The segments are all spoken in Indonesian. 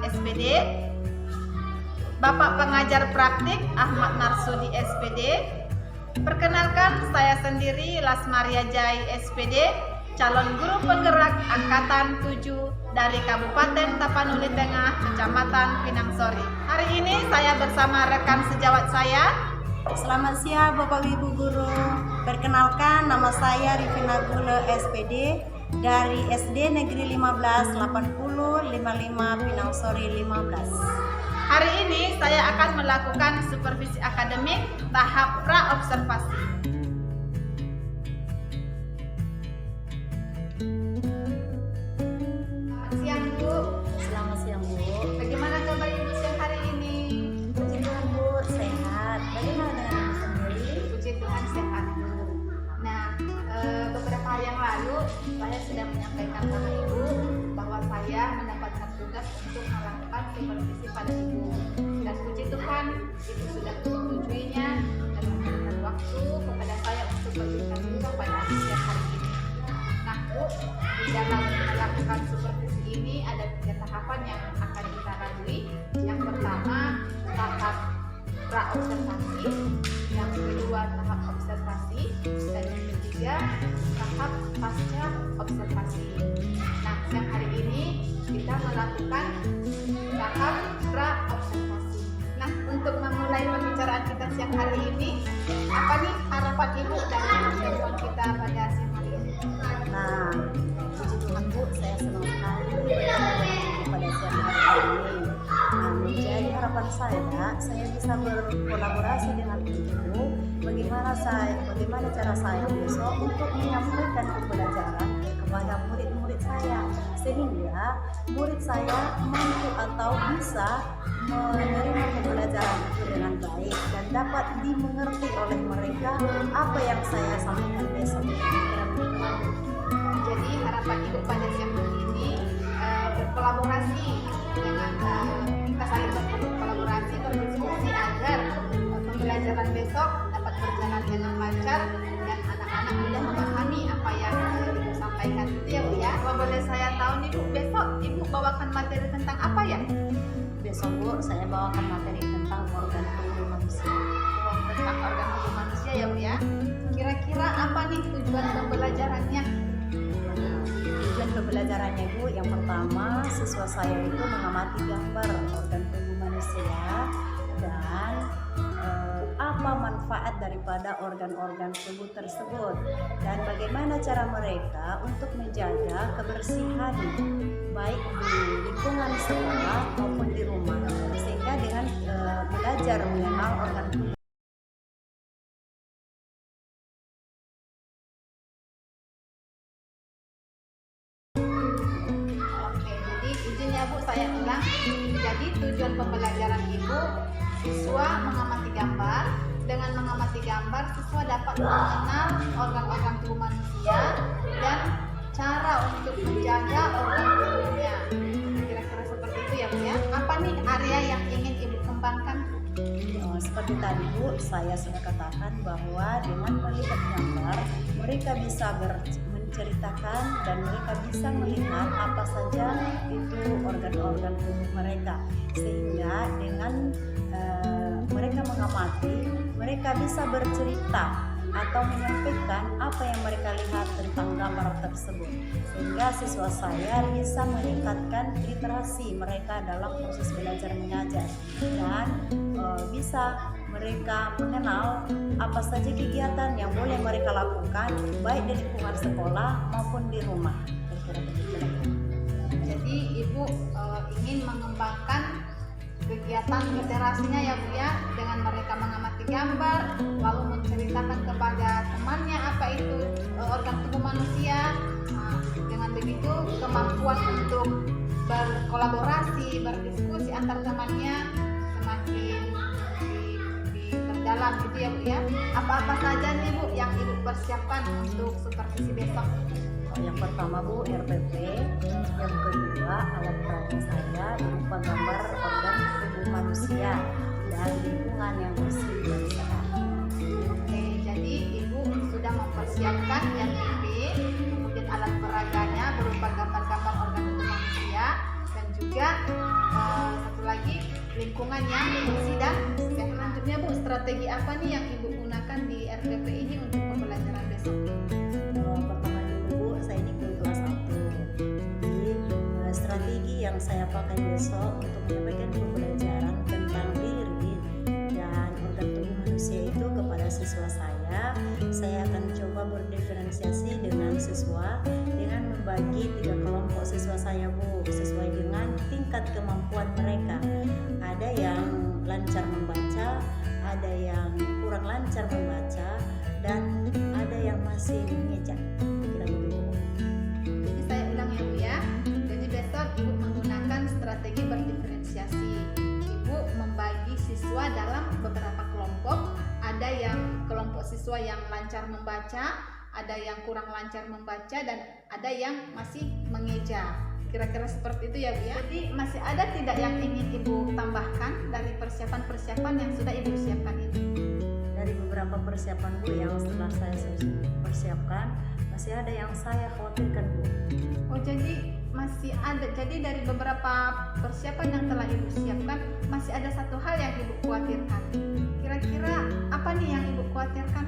SPD, Bapak Pengajar Praktik Ahmad Marsudi SPD. Perkenalkan, saya sendiri Lasmaria Jai SPD, calon guru penggerak Angkatan 7 dari Kabupaten Tapanuli Tengah, Kecamatan Pinangsori. Hari ini saya bersama rekan sejawat saya. Selamat siang Bapak Ibu Guru. Perkenalkan, nama saya Rifina Gule SPD dari SD Negeri 15 80 55 Pinangsori 15. Hari ini saya akan melakukan supervisi akademik tahap pra-observasi. Selamat siang Bu. Selamat siang Bu. Bagaimana kabar Ibu siang hari ini? Puji Tuhan Bu, sehat. Bagaimana dengan Ibu sendiri? Puji Tuhan sehat Bu. Nah, beberapa hari yang lalu saya sudah menyampaikan sama Ibu bahwa saya mendapatkan tugas untuk melakukan supervisi pada Ibu. Dan puji Tuhan, Ibu sudah menyetujuinya dan memberikan waktu kepada saya untuk memberikan tugas pada siang hari ini. Nah Bu, di dalam melakukan supervisi ini ada 3 tahapan yang akan kita lalui. Yang pertama, tahap pra-observasi, yang kedua tahap observasi, dan yang ketiga tahap pasca observasi. Nah, siang hari ini kita melakukan tahap pra-observasi. Nah, untuk memulai pembicaraan kita siang hari ini, apa nih harapan Ibu dari pertemuan kita pada siang hari ini? Nah, puji Tuhan Bu, saya senang sekali pada siang hari ini. Nah, menjadi harapan saya bisa berkolaborasi dengan Ibu. Bagaimana cara saya besok untuk menyampaikan pembelajaran kepada murid-murid saya, sehingga murid saya mampu atau bisa menerima pembelajaran itu dengan baik dan dapat dimengerti oleh mereka apa yang saya sampaikan besok. Jadi harapan Ibu pada siang hari ini berkolaborasi dengan kita saling berkolaborasi, berdiskusi agar pembelajaran besok dapat berjalan dengan lancar dan anak-anak mudah memahami apa yang Ibu sampaikan itu ya Bu ya. Kalau boleh saya tahu nih Bu, besok Ibu bawakan materi tentang apa ya? Besok Bu, saya bawakan materi tentang organ tubuh manusia. Tentang organ tubuh manusia ya Bu ya. Kira-kira apa nih tujuan pembelajarannya? Tujuan pembelajarannya Bu, yang pertama siswa saya itu mengamati gambar organ tubuh manusia dan apa manfaat daripada organ-organ tubuh tersebut dan bagaimana cara mereka untuk menjaga kebersihan baik di lingkungan sekolah maupun di rumah, sehingga dengan belajar mengenal organ tubuh. Oke, jadi izin ya Bu, saya ulang. Jadi tujuan pembelajaran Ibu, siswa mengamati gambar. Dengan mengamati gambar, siswa dapat mengenal organ-organ tubuh manusia dan cara untuk menjaga organ tubuhnya. Kira-kira seperti itu ya Bu ya. Apa nih area yang ingin Ibu kembangkan? Seperti tadi Bu, saya sudah katakan bahwa dengan melihat gambar mereka bisa menceritakan dan mereka bisa melihat apa saja itu organ-organ tubuh mereka, sehingga dengan mereka mengamati, mereka bisa bercerita atau menyampaikan apa yang mereka lihat tentang gambar tersebut, sehingga siswa saya bisa meningkatkan literasi mereka dalam proses belajar mengajar dan bisa mereka mengenal apa saja kegiatan yang boleh mereka lakukan baik di lingkungan sekolah maupun di rumah. Jadi Ibu ingin mengembangkan kegiatan literasinya ya Bu ya, dengan mereka mengamati gambar lalu menceritakan kepada temannya apa itu organ tubuh manusia. Dengan begitu kemampuan untuk berkolaborasi, berdiskusi antar temannya semakin berjalan gitu ya Bu ya. Apa-apa saja nih Bu yang Ibu persiapkan untuk supervisi besok? Yang pertama Bu, RPP. Yang kedua, alat peraga saya berupa gambar organ tubuh manusia dan lingkungan yang bersih dan sehat. Oke, jadi Ibu sudah mempersiapkan RPP, kemudian alat peraganya berupa gambar-gambar organ tubuh manusia dan juga siang, bersih dan sehat. Selanjutnya Bu, strategi apa nih yang Ibu gunakan di RPP ini untuk pembelajaran besok? Pertama dulu Bu, saya ini kelas 1. Jadi strategi yang saya pakai besok untuk menyampaikan pembelajaran tentang diri dan organ tubuh manusia itu kepada siswa saya akan coba berdiferensiasi dengan siswa dengan membagi 3 kelompok siswa saya Bu, sesuai dengan tingkat kemampuan mereka. Ada yang lancar membaca, ada yang kurang lancar membaca, dan ada yang masih mengeja. Kira begitu. Jadi saya ulang ya Bu ya. Jadi besok Ibu menggunakan strategi berdiferensiasi. Ibu membagi siswa dalam beberapa kelompok. Ada yang kelompok siswa yang lancar membaca, ada yang kurang lancar membaca, dan ada yang masih mengeja. Kira-kira seperti itu ya Bu ya. Jadi masih ada tidak yang ingin Ibu tambahkan dari persiapan-persiapan yang sudah Ibu siapkan ini? Dari beberapa persiapan Bu yang setelah saya persiapkan, masih ada yang saya khawatirkan Bu. Oh, jadi masih ada. Jadi dari beberapa persiapan yang telah Ibu siapkan, masih ada satu hal yang Ibu khawatirkan. Kira-kira apa nih yang Ibu khawatirkan?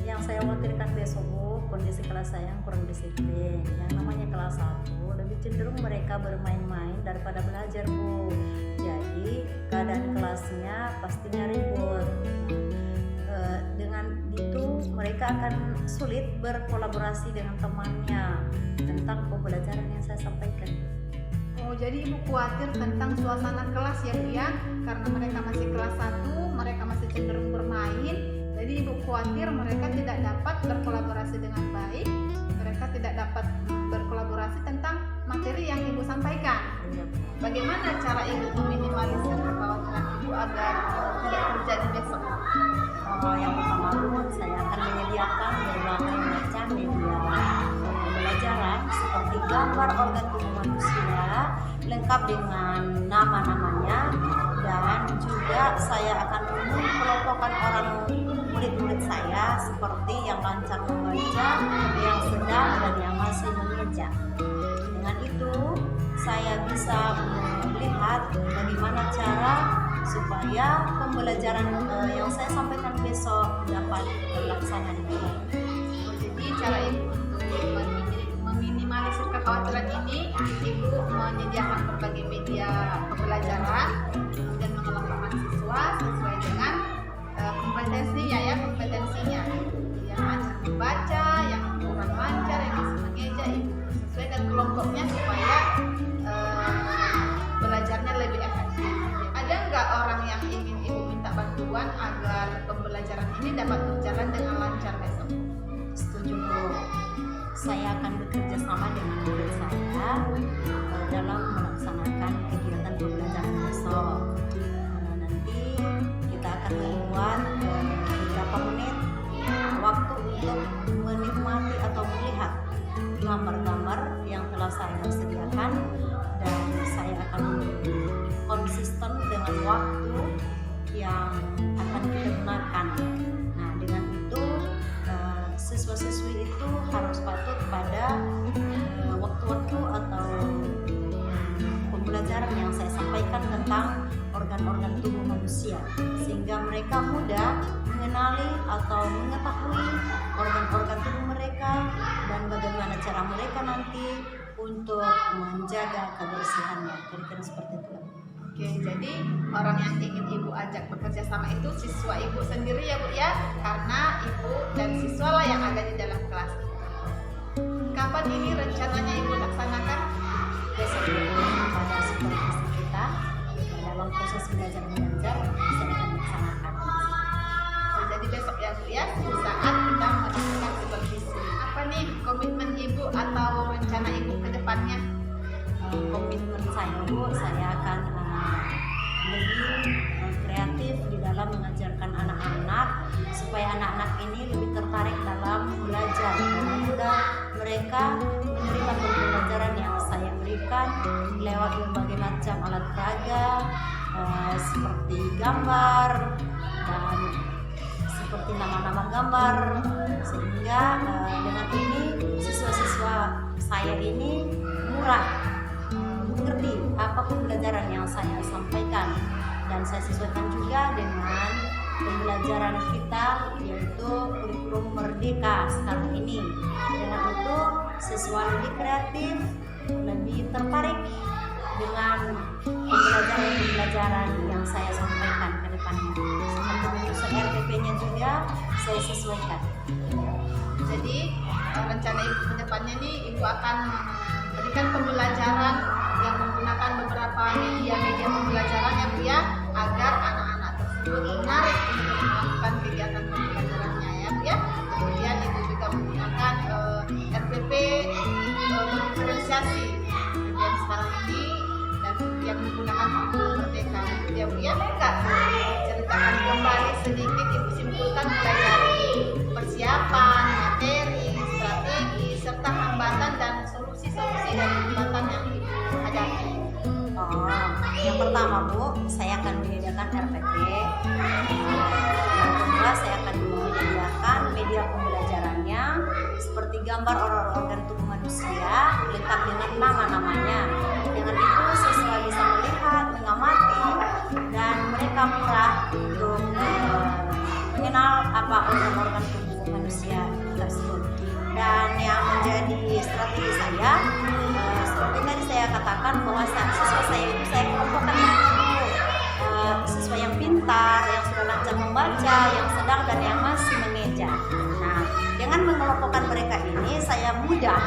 Yang saya khawatirkan besok Bu, kondisi kelas saya yang kurang disiplin. Yang namanya kelas 1 lebih cenderung mereka bermain-main daripada belajar Bu. Jadi keadaan kelasnya pastinya ribut. Dengan itu mereka akan sulit berkolaborasi dengan temannya tentang pembelajaran yang saya sampaikan. Oh, jadi Ibu khawatir tentang suasana kelas ya Bu ya, karena mereka masih kelas 1, mereka masih cenderung bermain. Jadi Ibu khawatir mereka tidak dapat berkolaborasi dengan baik, mereka tidak dapat berkolaborasi tentang materi yang Ibu sampaikan. Bagaimana cara Ibu meminimalisir kekhawatiran Ibu agar tidak terjadi besok? Yang pertama Bu, saya akan menyediakan berbagai macam media pembelajaran seperti gambar organ tubuh manusia lengkap dengan nama-namanya, dan juga saya akan mengelompokkan orang murid-murid saya seperti yang lancar membaca, yang sedang, dan yang masih mengeja. Dengan itu saya bisa melihat bagaimana cara supaya pembelajaran yang saya sampaikan besok dapat terlaksana dengan baik. Jadi cara Ibu untuk meminimalisir kekhawatiran ini, Ibu menyediakan berbagai media pembelajaran, kemudian mengelompokkan siswa sesuai dengan kompetensinya. Yang lancar membaca, yang kurang lancar, yang masih mengeja, Ibu sesuaikan kelompoknya supaya belajarnya lebih efektif. Ada nggak orang yang ingin Ibu minta bantuan agar pembelajaran ini dapat berjalan dengan lancar besok? Setuju Bu. Saya akan bekerja sama dengan murid saya dalam melaksanakan kegiatan pembelajaran besok. Nanti kita akan membuat beberapa menit waktu untuk menikmati atau melihat gambar-gambar yang telah saya sediakan, dan saya akan konsisten dengan waktu yang akan kita gunakan. Nah, dengan itu siswa-siswi itu harus patuh pada waktu-waktu atau pembelajaran yang saya sampaikan tentang organ-organ tubuh manusia, sehingga mereka mudah mengenali atau mengetahui organ-organ tubuh mereka dan bagaimana cara mereka nanti untuk menjaga kebersihannya. Kira-kira seperti itu. Oke, jadi orang yang ingin Ibu ajak bekerja sama itu siswa Ibu sendiri ya Bu ya, karena Ibu dan siswa lah yang ada di dalam kelas. Kapan ini rencananya Ibu laksanakan? Besok pada supervisi kita dalam proses belajar mengajar saya akan laksanakan. Oh, jadi besok ya Bu ya, saat kita melakukan supervisi. Apa nih komitmen Ibu atau rencana Ibu ke depannya? Komitmen saya Bu, saya akan lebih kreatif di dalam mengajarkan anak-anak supaya anak-anak ini lebih tertarik dalam belajar dan mudah mereka menerima pembelajaran yang saya berikan lewat berbagai macam alat peraga seperti gambar dan seperti nama-nama gambar, sehingga dengan ini siswa-siswa saya ini murah mengerti apa pembelajaran yang saya sampaikan, dan saya sesuaikan juga dengan pembelajaran kita, yaitu kurikulum merdeka sekarang ini. Dengan itu siswa lebih kreatif, lebih tertarik dengan pembelajaran yang saya sampaikan ke depannya. Seperti menyusun RPP-nya juga saya sesuaikan. Jadi rencana ibu ke depannya nih, ibu akan memberikan pembelajaran yang menggunakan beberapa media pembelajaran ya Bu ya, agar anak-anak tersebut menarik untuk melakukan kegiatan pembelajarannya ya Bu ya. Kemudian ibu juga menggunakan RPP diferensiasi yang sekarang ini dan yang menggunakan kurikulum merdeka ya Bu ya. Kak, ceritakan kembali sedikit, ibu simpulkan mulai dari persiapan, materi, strategi, serta hambatan dan solusi-solusi dari hambatan yang ibu hadapi. Yang pertama Bu, saya akan menyediakan RPP. Yang kedua, saya akan menyediakan media pembelajarannya seperti gambar organ tubuh manusia lengkap dengan nama-namanya. Dengan itu siswa bisa melihat, mengamati, dan mereka mudah untuk mengenal apa organ-organ tubuh manusia tersebut. Dan yang menjadi strategi saya, seperti tadi saya katakan bahwa siswa saya itu saya kelompokkan siswa yang pintar, yang sudah lancar membaca, yang sedang, dan yang masih mengeja. Nah, dengan mengelompokkan mereka ini, saya mudah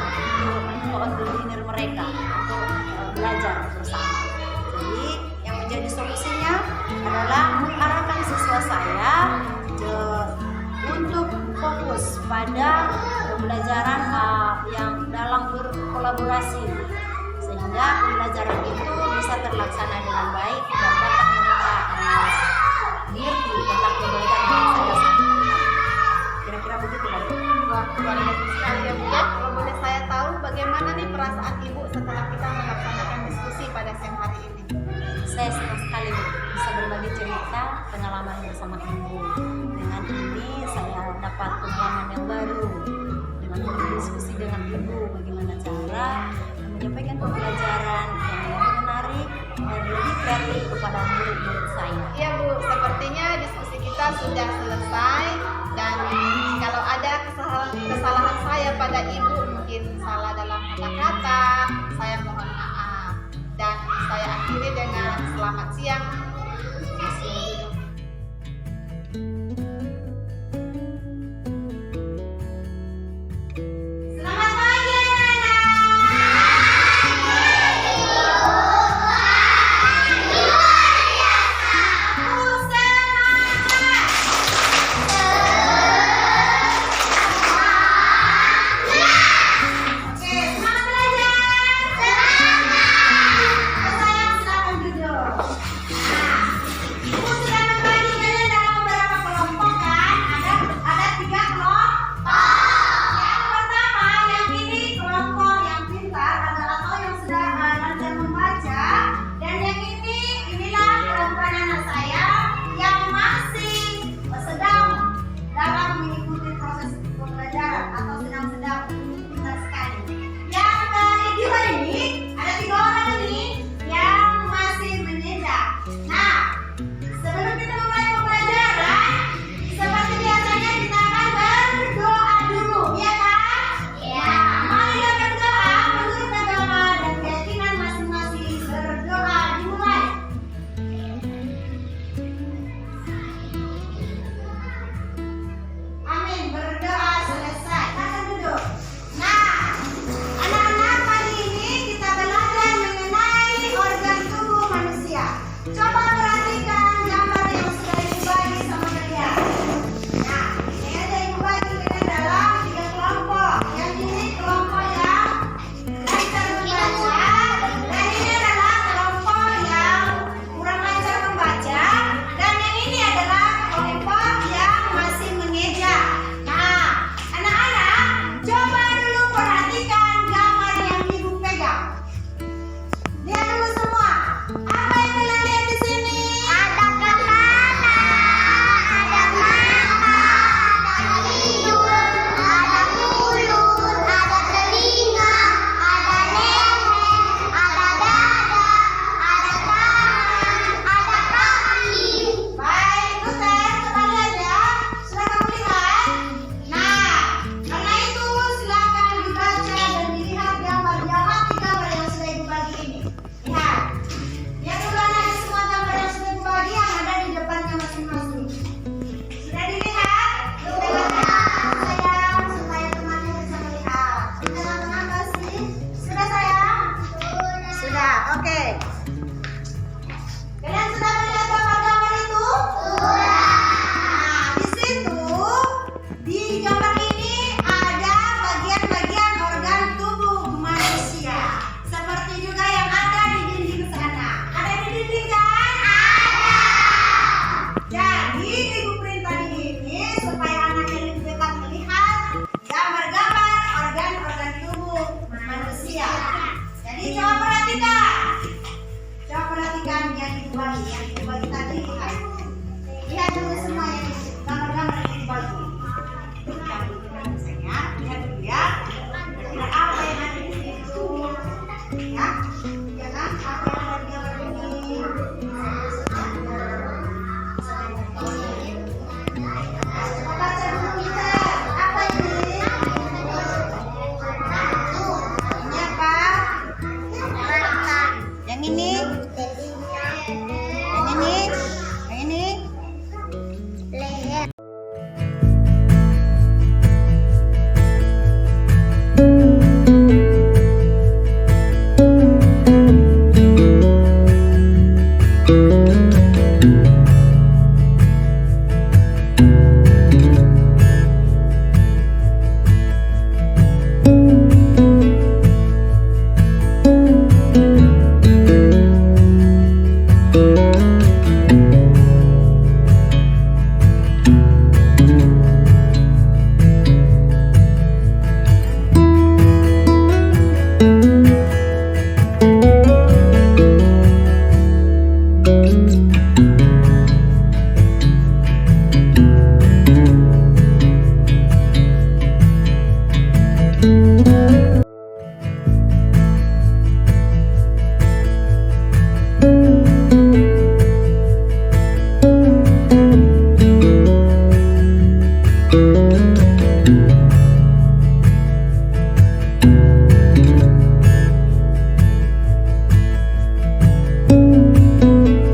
untuk mengkoordinir mereka untuk belajar bersama. Jadi, yang menjadi solusinya adalah mengarahkan siswa saya untuk fokus pada pembelajaran yang dalam berkolaborasi, sehingga pembelajaran itu bisa terlaksana dengan baik dan dapat mereka mengerti tentang pembelajaran yang saya sampaikan. Kira-kira begitu kan? Wah, luar biasa sekali ya Bu ya. Kalau boleh saya tahu bagaimana nih perasaan ibu setelah kita melaksanakan diskusi pada siang hari ini? Saya senang sekali bisa berbagi cerita pengalaman bersama ibu. Dengan ini saya dapat pengalaman yang baru dengan berdiskusi dengan ibu bagaimana cara menyampaikan pembelajaran yang lebih menarik dan lebih kreatif kepada murid-murid saya. Iya Bu, sepertinya diskusi kita sudah selesai, dan kalau ada kesalahan saya pada ibu, mungkin salah dalam kata-kata, saya mohon maaf. Dan saya akhiri dengan selamat siang